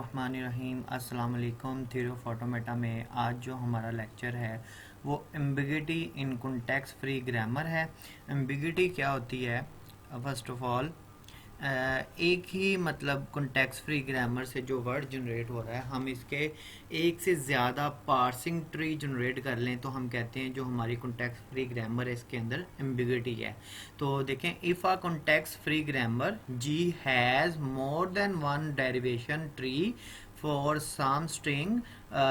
बिस्मिल्लाहिर्रहमानिर्रहीम। अस्सलाम वालेकुम। थ्योरी ऑफ ऑटोमेटा में आज जो हमारा लेक्चर है वो ambiguity in context free grammar है। एम्बिगिटी क्या होती है? फर्स्ट ऑफ ऑल एक ही मतलब कॉन्टेक्स्ट फ्री ग्रामर से जो वर्ड जनरेट हो रहा है, हम इसके एक से ज़्यादा पार्सिंग ट्री जनरेट कर लें तो हम कहते हैं जो हमारी कॉन्टेक्स्ट फ्री ग्रामर है इसके अंदर एम्बिगिटी है। तो देखें, if a context free grammar G has more than one derivation tree for some string,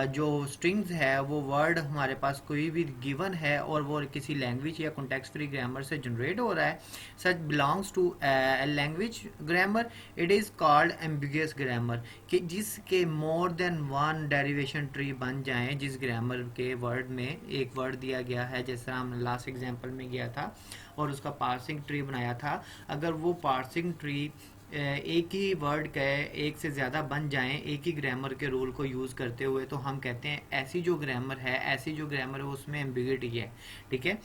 जो स्ट्रिंग्स है वो वर्ड हमारे पास कोई भी गिवन है और वो किसी लैंग्वेज या कॉन्टेक्स्ट फ्री ग्रामर से जनरेट हो रहा है, such belongs to language grammar, it is called ambiguous grammar. कि जिसके more than one derivation tree बन जाएं, जिस ग्रामर के वर्ड में एक वर्ड दिया गया है, जैसे हम लास्ट एग्जांपल में गया था और उसका पार्सिंग ट्री बनाया था, अगर वो पार्सिंग ट्री एक ही वर्ड के एक से ज़्यादा बन जाएं एक ही ग्रामर के रूल को यूज़ करते हुए, तो हम कहते हैं ऐसी जो ग्रामर है उसमें एम्बिगिटी है। ठीक है।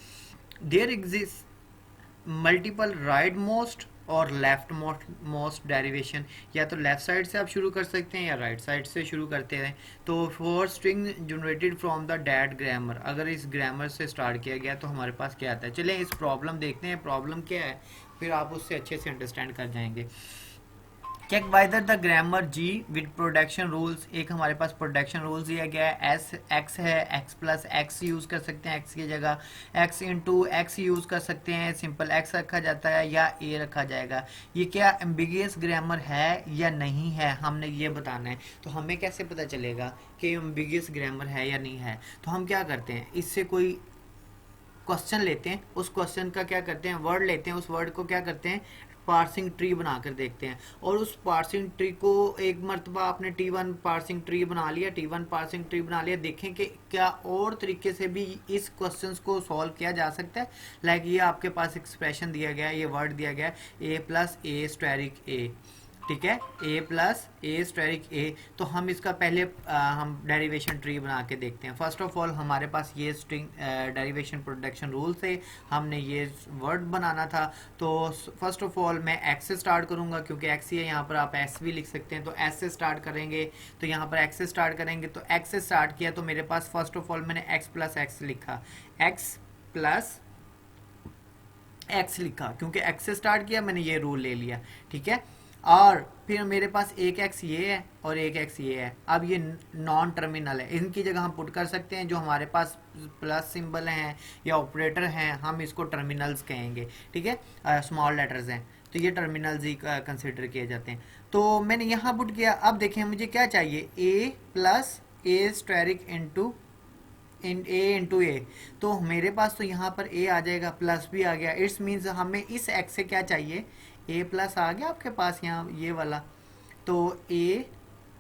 There exist multiple right most और लेफ्ट मोस्ट डेरिवेशन, या तो लेफ्ट साइड से आप शुरू कर सकते हैं या राइट साइड से शुरू करते हैं। तो for string generated from the that grammar, अगर इस ग्रामर से स्टार्ट किया गया तो हमारे पास क्या आता है। चलें इस प्रॉब्लम देखते हैं, प्रॉब्लम क्या है, फिर आप उससे अच्छे से अंडरस्टैंड कर जाएंगे। Check whether the grammar G with production rules, एक हमारे पास प्रोडक्शन रूल्स दिया गया है, एस एक्स है, एक्स प्लस एक्स यूज़ कर सकते हैं, एक्स की जगह एक्स इंटू एक्स यूज़ कर सकते हैं, सिंपल एक्स रखा जाता है या ए रखा जाएगा। ये क्या एम्बिगियस ग्रामर है या नहीं है, हमने ये बताना है। तो हमें कैसे पता चलेगा कि एम्बिगियस ग्रामर है या नहीं है? तो हम क्या करते हैं, इससे कोई क्वेश्चन लेते हैं, उस क्वेश्चन का क्या करते हैं, वर्ड लेते हैं, उस वर्ड को क्या करते हैं, पार्सिंग ट्री बनाकर देखते हैं। और उस पार्सिंग ट्री को एक मरतबा आपने T1 पार्सिंग ट्री बना लिया, T1 पार्सिंग ट्री बना लिया, देखें कि क्या और तरीके से भी इस क्वेश्चंस को सॉल्व किया जा सकता है। लाइक ये आपके पास एक्सप्रेशन दिया गया है, ये वर्ड दिया गया है ए प्लस ए स्टेरिक ए, ठीक है, ए प्लस ए स्टेरिक ए। तो हम इसका पहले हम डेरिवेशन ट्री बना के देखते हैं। फर्स्ट ऑफ ऑल हमारे पास ये स्ट्रिंग डेरिवेशन प्रोडक्शन रूल से हमने ये वर्ड बनाना था। तो फर्स्ट ऑफ ऑल मैं एक्स से स्टार्ट करूंगा, क्योंकि एक्स ही है, यहाँ पर आप एस भी लिख सकते हैं। तो एस से स्टार्ट करेंगे, तो यहाँ पर एक्स से स्टार्ट करेंगे, तो एक्स से स्टार्ट किया तो मेरे पास फर्स्ट ऑफ ऑल मैंने एक्स प्लस एक्स लिखा, एक्स प्लस एक्स लिखा, क्योंकि एक्स से स्टार्ट किया, मैंने ये रूल ले लिया। ठीक है। और फिर मेरे पास एक एक्स ये है और एक एक्स ये है। अब ये नॉन टर्मिनल है, इनकी जगह हम पुट कर सकते हैं, जो हमारे पास प्लस सिंबल हैं या ऑपरेटर हैं हम इसको टर्मिनल्स कहेंगे। ठीक है, स्मॉल लेटर्स हैं तो ये टर्मिनल्स ही कंसिडर किए जाते हैं। तो मैंने यहाँ पुट किया। अब देखें मुझे क्या चाहिए, ए प्लस ए स्टेरिक इंटू ए इंटू ए। तो मेरे पास तो यहाँ पर ए आ जाएगा, प्लस भी आ गया, इट्स मीन्स हमें इस एक्स से क्या चाहिए, ए प्लस आ गया आपके पास यहाँ ये वाला, तो ए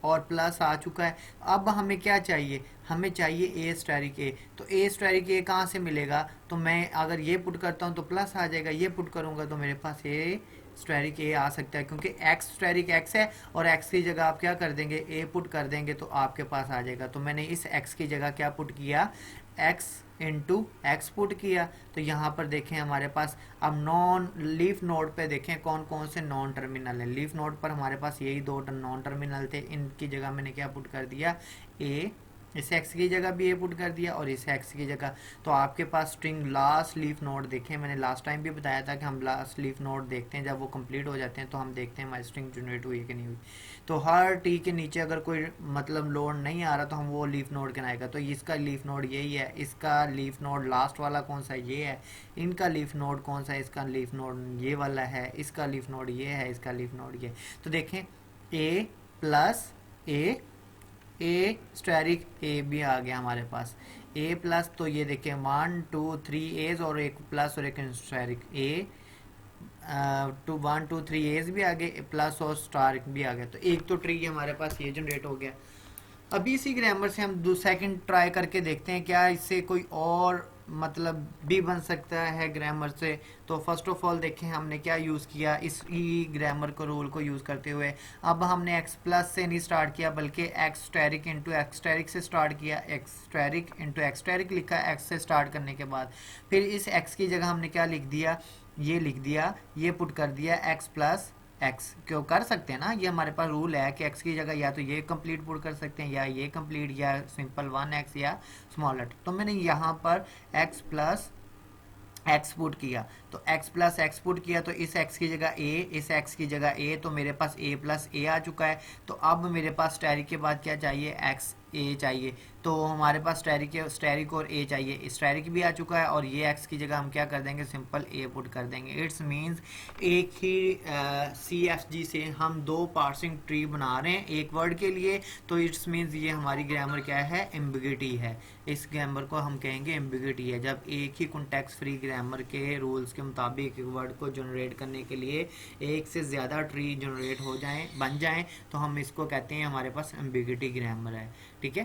और प्लस आ चुका है। अब हमें क्या चाहिए, हमें चाहिए ए स्टेरिक ए। तो ए स्टेरिक ए कहाँ से मिलेगा, तो मैं अगर ये पुट करता हूँ तो प्लस आ जाएगा, ये पुट करूँगा तो मेरे पास ए स्टेरिक ए आ सकता है, क्योंकि एक्स स्टेरिक एक्स है और एक्स की जगह आप क्या कर देंगे, ए पुट कर देंगे तो आपके पास आ जाएगा। तो मैंने इस एक्स की जगह क्या पुट किया, एक्स इंटू एक्स पुट किया। तो यहाँ पर देखें हमारे पास अब नॉन लीफ नोड पे देखें कौन कौन से नॉन टर्मिनल है। लीफ नोड पर हमारे पास यही दो नॉन टर्मिनल थे, इनकी जगह मैंने क्या पुट कर दिया, ए, इस एक्स की जगह भी ए पुट कर दिया और इस एक्स की जगह। तो आपके पास स्ट्रिंग लास्ट लीफ नोड देखें, मैंने लास्ट टाइम भी बताया था कि हम लास्ट लीफ नोड देखते हैं, जब वो कंप्लीट हो जाते हैं तो हम देखते हैं हमारी स्ट्रिंग जनरेट हुई है कि नहीं हुई। तो हर टी के नीचे अगर कोई मतलब लोड नहीं आ रहा तो हम वो लीफ नोड कहलाएगा। तो इसका लीफ नोड यही है, इसका लीफ नोड लास्ट वाला कौन सा, ये है, इनका लीफ नोड कौन सा है, इसका लीफ नोड ये वाला है, इसका लीफ नोड ये है, इसका लीफ नोड ये। तो देखें ए प्लस ए स्टेरिक ए भी आ गया हमारे पास, ए प्लस, तो ये देखें 1 2 3 एज और एक प्लस और एक स्टेरिक ए, 1 2 3 एज भी आ गए, प्लस और स्टार भी आ गया। तो एक तो ट्री हमारे पास ये जनरेट हो गया। अभी इसी ग्रामर से हम सेकंड ट्राई करके देखते हैं क्या इससे कोई और मतलब भी बन सकता है ग्रामर से। तो फर्स्ट ऑफ ऑल देखें हमने क्या यूज़ किया इस ई ग्रामर को रूल को यूज़ करते हुए। अब हमने एक्स प्लस से नहीं स्टार्ट किया बल्कि X asterisk into X asterisk से स्टार्ट किया, X asterisk into X asterisk लिखा एक्स से स्टार्ट करने के बाद। फिर इस एक्स की जगह हमने क्या लिख दिया, ये लिख दिया, ये पुट कर दिया एक्स प्लस एक्स क्यों कर सकते हैं ना, ये हमारे पास रूल है कि एक्स की जगह या तो ये कंप्लीट पुट कर सकते हैं या ये कंप्लीट या सिंपल 1x या स्मॉल एट। तो मैंने यहाँ पर x प्लस एक्स पुट किया, तो x प्लस एक्स पुट किया, तो इस x की जगह a, इस x की जगह a, तो मेरे पास a प्लस a आ चुका है। तो अब मेरे पास स्टैरिक के बाद क्या चाहिए, x a चाहिए। तो हमारे पास स्टैरिक और a चाहिए, स्टैरिक भी आ चुका है और ये x की जगह हम क्या कर देंगे, सिंपल a पुट कर देंगे। इट्स मीन्स एक ही CFG से हम दो पार्सिंग ट्री बना रहे हैं एक वर्ड के लिए। तो इट्स मीन्स ये हमारी ग्रामर क्या है, एम्बिगिटी है। इस ग्रामर को हम कहेंगे एम्बिगिटी है। जब एक ही कॉन्टेक्स्ट फ्री ग्रामर के रूल्स के मुताबिक एक वर्ड को जनरेट करने के लिए एक से ज़्यादा ट्री जनरेट हो जाएं, बन जाएं, तो हम इसको कहते हैं हमारे पास एम्बिगिटी ग्रामर है। ठीक है,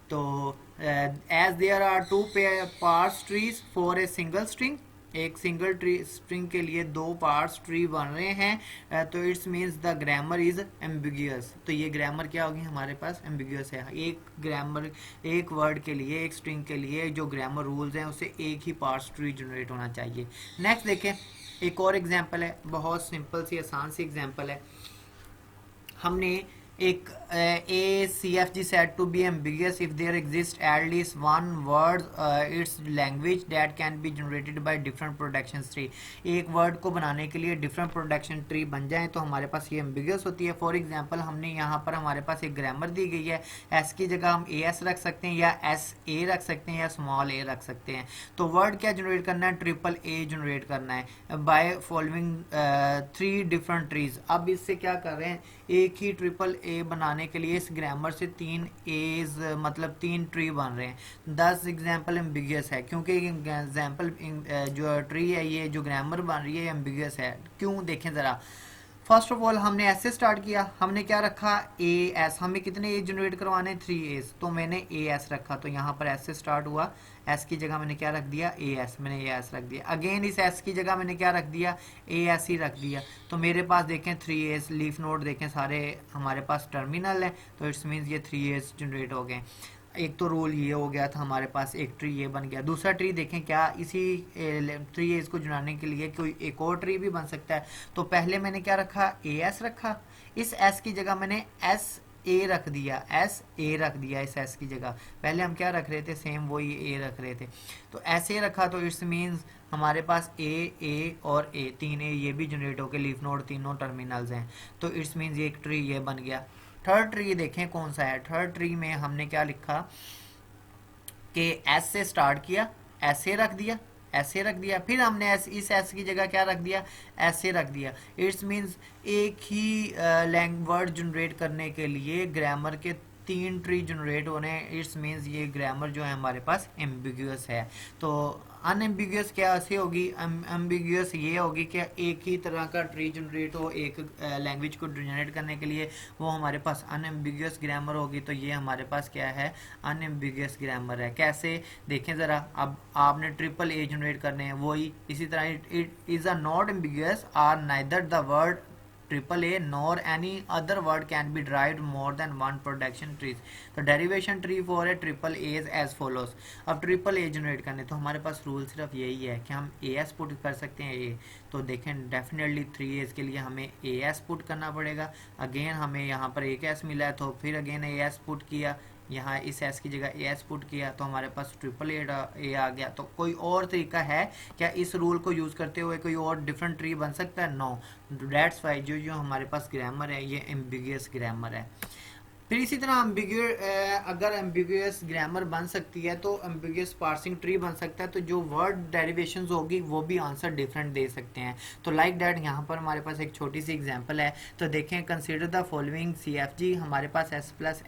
तो as there are two parse trees for a single string, एक सिंगल ट्री स्ट्रिंग के लिए दो पार्ट्स ट्री बन रहे हैं, तो it's means the grammar is ambiguous. तो ये ग्रामर क्या होगी हमारे पास, एम्बिगियस है। एक ग्रामर, एक वर्ड के लिए, एक स्ट्रिंग के लिए जो ग्रामर रूल्स हैं उससे एक ही पार्ट्स ट्री जनरेट होना चाहिए। नेक्स्ट देखें, एक और एग्जांपल है, बहुत सिंपल सी आसान सी एग्जांपल है। हमने एक a CFG said to be ambiguous if there exists at least one word its language that can be generated by different production tree। एक वर्ड को बनाने के लिए डिफरेंट प्रोडक्शन ट्री बन जाए तो हमारे पास ये एम्बिगियस होती है। फॉर एग्जांपल हमने यहाँ पर हमारे पास एक ग्रामर दी गई है, s की जगह हम as रख सकते हैं या SA रख सकते हैं या स्मॉल a रख सकते हैं। तो वर्ड क्या जनरेट करना है, ट्रिपल a जनरेट करना है बाय फॉलोइंग 3 डिफरेंट ट्रीज। अब इससे क्या कर रहे हैं, एक ही ट्रिपल ए बनाने के लिए इस ग्रामर से 3 एज मतलब 3 ट्री बन रहे हैं। 10 एग्जाम्पल एम्बिगियस है क्योंकि एग्जाम्पल जो ट्री है, ये जो ग्रामर बन रही है एम्बिगियस है। क्यों, देखें ज़रा। फर्स्ट ऑफ ऑल हमने एस से स्टार्ट किया, हमने क्या रखा, ए एस। हमें कितने ए जनरेट करवाने, 3 एस, तो मैंने ए एस रखा। तो यहाँ पर एस से स्टार्ट हुआ, एस की जगह मैंने क्या रख दिया, ए एस, मैंने ए एस रख दिया। अगेन इस एस की जगह मैंने क्या रख दिया, ए एस ही रख दिया। तो मेरे पास देखें 3 एस, लीफ नोड देखें सारे हमारे पास टर्मिनल है, तो इट्स मीन्स ये 3 एस जनरेट हो गए। एक तो रोल ये हो गया था हमारे पास, एक ट्री ये बन गया। दूसरा ट्री देखें, क्या इसी ट्री इसको जुड़ाने के लिए कोई एक और ट्री भी बन सकता है। तो पहले मैंने क्या रखा, ए एस रखा, इस एस की जगह मैंने एस ए रख दिया, एस ए रख दिया इस एस की जगह। पहले हम क्या रख रहे थे, सेम वही ए रख रहे थे। तो ऐसे रखा तो इट्स मीन्स हमारे पास ए और ए, 3 ए ये भी जनरेट होकर लीफ नोड तीनों टर्मिनल्स हैं। तो इट्स मीन्स ये एक ट्री ये बन गया। थर्ड ट्री देखें कौन सा है। थर्ड ट्री में हमने क्या लिखा कि एस से स्टार्ट किया, ऐसे रख दिया, ऐसे रख दिया, फिर हमने इस एस की जगह क्या रख दिया, ऐसे रख दिया। इट्स मीन्स एक ही वर्ड जनरेट करने के लिए ग्रामर के 3 ट्री जनरेट होने। इट्स मीन्स ये ग्रामर जो है हमारे पास एम्बिगुअस है। तो अनएम्बिगुअस क्या ऐसे होगी, एम्बिगुअस ये होगी कि एक ही तरह का ट्री जनरेट हो एक लैंग्वेज को जनरेट करने के लिए, वो हमारे पास अनएम्बिगुअस ग्रामर होगी। तो ये हमारे पास क्या है, अनएम्बिगुअस ग्रामर है। कैसे, देखें ज़रा। अब आपने ट्रिपल ए जनरेट करने हैं, वही इसी तरह it is a not ambiguous are neither the word triple A nor any other word can be derived more than one production trees। तो derivation tree for a triple A is as follows। अब triple A generate करने तो हमारे पास rule सिर्फ यही है कि हम AS पुट कर सकते हैं A। तो देखें डेफिनेटली 3As के लिए हमें AS पुट करना पड़ेगा। अगेन हमें यहाँ पर एक S मिला है तो फिर अगेन AS पुट किया, यहाँ इस एस की जगह ए एस पुट किया, तो हमारे पास ट्रिपल ए आ गया। तो कोई और तरीका है क्या इस रूल को यूज़ करते हुए कोई और डिफरेंट ट्री बन सकता है? नो, दैट्स वाई जो हमारे पास ग्रामर है ये एम्बिगुअस ग्रामर है। फिर इसी तरह अगर एम्बिगुअस ग्रामर बन सकती है तो एम्बिगुअस पार्सिंग ट्री बन सकता है। तो जो वर्ड डेरिवेशंस होगी वो भी आंसर डिफरेंट दे सकते हैं। तो लाइक दैट यहाँ पर हमारे पास एक छोटी सी एग्जांपल है। तो देखें, कंसीडर द फॉलोइंग CFG। हमारे पास S plus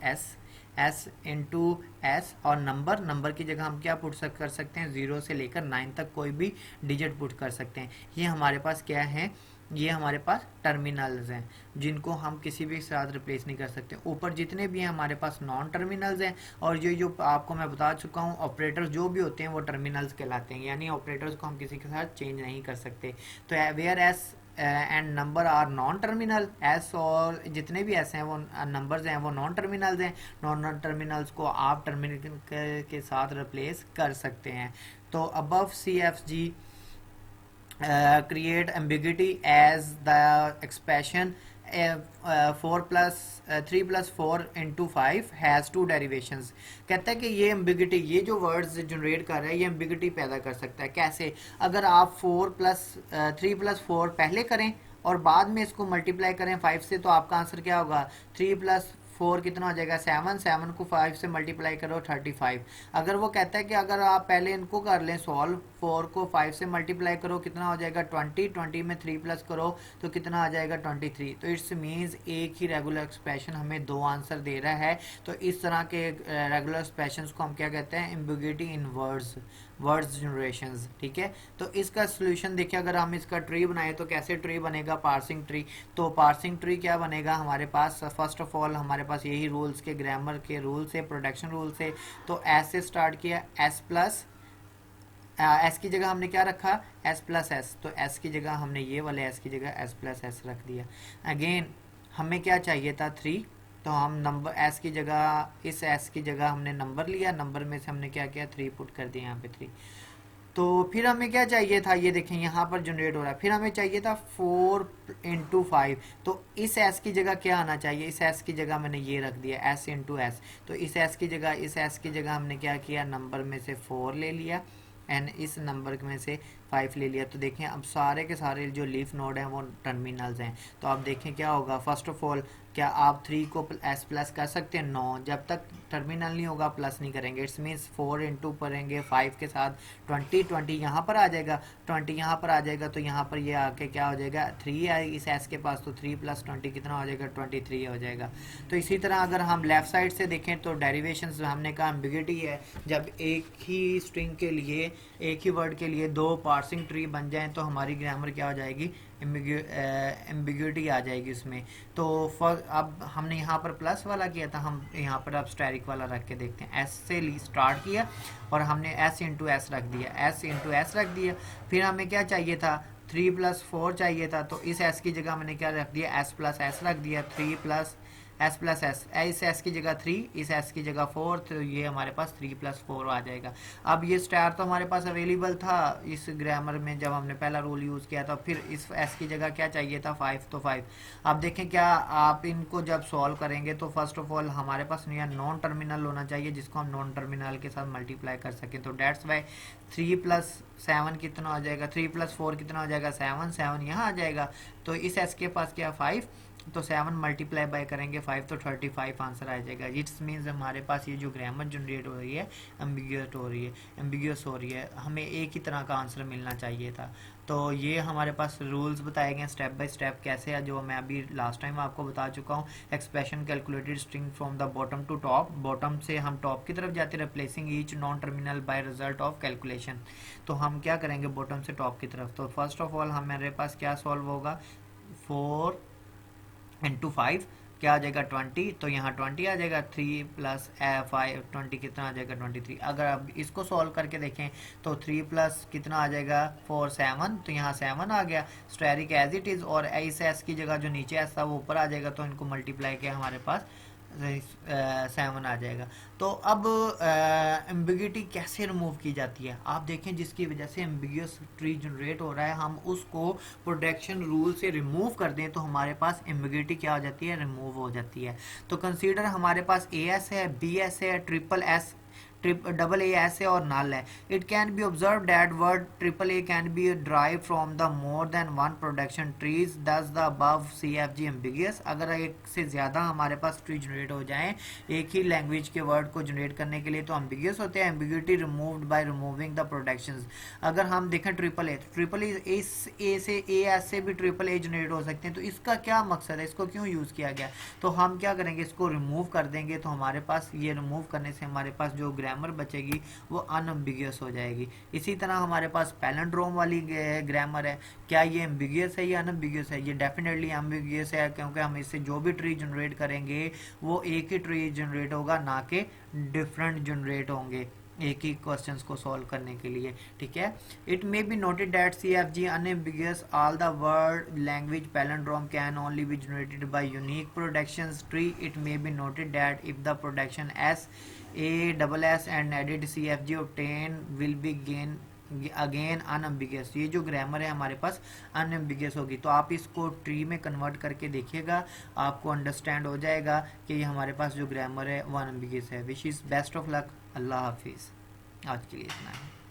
S into S और नंबर की जगह हम क्या पुट कर सकते हैं, 0 से लेकर 9 तक कोई भी डिजिट पुट कर सकते हैं। ये हमारे पास क्या है, ये हमारे पास टर्मिनल्स हैं जिनको हम किसी भी साथ रिप्लेस नहीं कर सकते। ऊपर जितने भी हैं हमारे पास नॉन टर्मिनल्स हैं, और ये जो आपको मैं बता चुका हूँ ऑपरेटर्स जो भी होते हैं वो टर्मिनल्स कहलाते हैं, यानी ऑपरेटर्स को हम किसी के साथ चेंज नहीं कर सकते। तो where S and number are non terminal, S और जितने भी एस हैं वो नंबर्स हैं वो नॉन टर्मिनल्स हैं। नॉन टर्मिनल्स को आप टर्मिनल के साथ रिप्लेस कर सकते हैं। तो above CFG create ambiguity as the expression 4 plus 3 plus 4 into 5 has two derivations. कहता है कि ये एम्बिगिटी, ये जो वर्ड्स जनरेट कर रहा है ये एम्बिगिटी पैदा कर सकता है. कैसे? अगर आप 4 प्लस 3 प्लस 4 पहले करें और बाद में इसको मल्टीप्लाई करें 5 से, तो आपका आंसर क्या होगा? 3 प्लस 4 कितना हो जाएगा? 7. 7 को 5 से मल्टीप्लाई करो 35. अगर वो कहता है कि अगर आप पहले इनको कर लें सॉल्व, 4 को 5 से मल्टीप्लाई करो कितना हो जाएगा? 20. 20 में 3 प्लस करो तो कितना आ जाएगा? 23. तो इट्स मीन्स एक ही रेगुलर एक्सप्रेशन हमें दो आंसर दे रहा है. तो इस तरह के रेगुलर एक्सप्रेशन को हम क्या कहते हैं? एम्बिग्यूटी इन वर्ड्स जनरेशंस. ठीक है, तो इसका सोल्यूशन देखिए, अगर हम इसका ट्री बनाए तो कैसे ट्री बनेगा? Parsing tree. तो पार्सिंग ट्री क्या बनेगा हमारे पास? फर्स्ट ऑफ ऑल हमारे पास यही रूल्स के, ग्रामर के रूल से, प्रोडक्शन रूल से. तो एस से स्टार्ट किया, एस प्लस एस की जगह हमने क्या रखा? S plus S. तो एस की जगह हमने ये वाले एस की जगह एस प्लस एस रख दिया. अगेन हमें क्या चाहिए था? 3. तो हम नंबर एस की जगह, इस एस की जगह हमने नंबर लिया, नंबर में से हमने क्या किया? 3 पुट कर दिया यहाँ पे 3. तो फिर हमें क्या चाहिए था? ये देखें यहाँ पर जनरेट हो रहा है. फिर हमें चाहिए था 4 इंटू 5. तो इस एस की जगह क्या आना चाहिए? इस एस की जगह मैंने ये रख दिया एस इंटू एस. तो इस एस की जगह, इस एस की जगह हमने क्या किया? नंबर में से 4 ले लिया एंड इस नंबर में से 5 ले लिया. तो देखें अब सारे के सारे जो लीफ नोड हैं वो टर्मिनल्स हैं. तो आप देखें क्या होगा? फर्स्ट ऑफ ऑल क्या आप 3 को एस प्लस कर सकते हैं? नो, जब तक टर्मिनल नहीं होगा प्लस नहीं करेंगे. इट्स मीन्स 4 इंटू करेंगे 5 के साथ 20. 20 यहाँ पर आ जाएगा, 20 यहाँ पर आ जाएगा. तो यहाँ पर ये आके क्या हो जाएगा? 3 है इस एस के पास. तो 3 प्लस 20 कितना हो जाएगा? 23 हो जाएगा. तो इसी तरह अगर हम लेफ्ट साइड से देखें तो डेरिवेशंस हमने कहा एम्बिग्यूटी है. जब एक ही स्ट्रिंग के लिए, एक ही वर्ड के लिए दो पार्सिंग ट्री बन जाएं तो हमारी ग्रामर क्या हो जाएगी? एम्बिग्यूटी आ जाएगी उसमें. तो अब हमने यहाँ पर प्लस वाला किया था, हम यहाँ पर अब स्टैरिक वाला रख के देखते हैं. एस से स्टार्ट किया और हमने एस इंटू एस रख दिया, एस इंटू एस रख दिया. फिर हमें क्या चाहिए था? 3 प्लस 4 चाहिए था. तो इस एस की जगह मैंने क्या रख दिया? एस प्लस एस रख दिया. 3 प्लस एस प्लस एस, इस एस की जगह 3, इस एस की जगह 4. तो ये हमारे पास 3 प्लस 4 आ जाएगा. अब ये स्टार तो हमारे पास अवेलेबल था इस ग्रामर में जब हमने पहला रूल यूज़ किया था. फिर इस एस की जगह क्या चाहिए था? 5. तो 5. अब देखें क्या आप इनको जब सॉल्व करेंगे तो फर्स्ट ऑफ ऑल हमारे पास यहाँ नॉन टर्मिनल होना चाहिए जिसको हम नॉन टर्मिनल के साथ मल्टीप्लाई कर सकें. तो डेट्स वाई 3 प्लस 7 कितना हो जाएगा? 3 प्लस 4 कितना हो जाएगा? 7. 7 यहाँ आ जाएगा. तो इस एस के पास क्या? 5. तो 7 मल्टीप्लाई बाय करेंगे 5 तो 35 आंसर आ जाएगा. इट्स मीन्स हमारे पास ये जो ग्रामर जनरेट हो रही है एम्बिग्यूस हो रही है. हमें एक ही तरह का आंसर मिलना चाहिए था. तो ये हमारे पास रूल्स बताए गए स्टेप बाय स्टेप कैसे है, जो मैं अभी लास्ट टाइम आपको बता चुका हूँ. Expression calculated string from the bottom to top. Bottom से हम टॉप की तरफ जाते, replacing each non terminal by result of calculation. तो हम क्या करेंगे? बॉटम से टॉप की तरफ. तो फर्स्ट ऑफ ऑल हमारे पास क्या सॉल्व होगा? 4 इंटू 5 क्या आ जाएगा? 20. तो यहाँ 20 आ जाएगा. 3 प्लस 5 20 कितना आ जाएगा? 23. अगर अब इसको सॉल्व करके देखें तो 3 प्लस कितना आ जाएगा? 4 7. तो यहाँ 7 आ गया. Asterisk as it is. और इस एस की जगह जो नीचे एस था वो ऊपर आ जाएगा. तो इनको मल्टीप्लाई किया हमारे पास 7 आ जाएगा. तो अब एम्बिग्यूटी कैसे रिमूव की जाती है आप देखें. जिसकी वजह से एम्बिगियस ट्री जनरेट हो रहा है, हम उसको प्रोटेक्शन रूल से रिमूव कर दें तो हमारे पास एम्बिग्यूटी क्या हो जाती है? रिमूव हो जाती है. तो कंसीडर हमारे पास ए एस है, बी एस है, ट्रिपल एस, डबल ए ऐसे और नल है. It can be observe that word triple A can be derive from the more than one production trees thus the above C F G ambiguous. अगर एक से ज़्यादा हमारे पास tree generate हो जाएं एक ही लैंग्वेज के वर्ड को जनरेट करने के लिए तो एम्बिगियस होते हैं. Ambiguity removed by removing the productions. अगर हम देखें ट्रिपल ए, तो ट्रिपल ए इस ए से ए एस से भी ट्रिपल ए जनरेट हो सकते हैं. तो इसका क्या मकसद है? इसको क्यों यूज़ किया गया? तो हम क्या करेंगे? इसको रिमूव कर देंगे. तो हमारे पास ये रिमूव करने से हमारे पास जो ग्रामर बचेगी वो अनएम्बिगियस हो जाएगी. इसी तरह हमारे पास पैलिंड्रोम वाली ग्रामर है. क्या ये एम्बिगियस है या अनएम्बिगियस है? ये डेफिनेटली एम्बिगियस है क्योंकि हम इससे जो भी ट्री जनरेट करेंगे वो एक ही ट्री जनरेट होगा, ना कि डिफरेंट जनरेट होंगे एक ही क्वेश्चंस को सॉल्व करने के लिए. ठीक है. It may be noted that C F G unambiguous all the word language palindrome can only be generated by unique productions tree. It may be noted that if the production S A double S and added CFG obtained will be again unambiguous, ये जो grammar है हमारे पास unambiguous होगी। तो आप इसको tree में convert करके देखिएगा, आपको अंडरस्टैंड हो जाएगा कि ये हमारे पास जो ग्रामर है वो अनएम्बिगियस है। Wish is best of luck. अल्लाह हाफिज़। आज के लिए इतना है।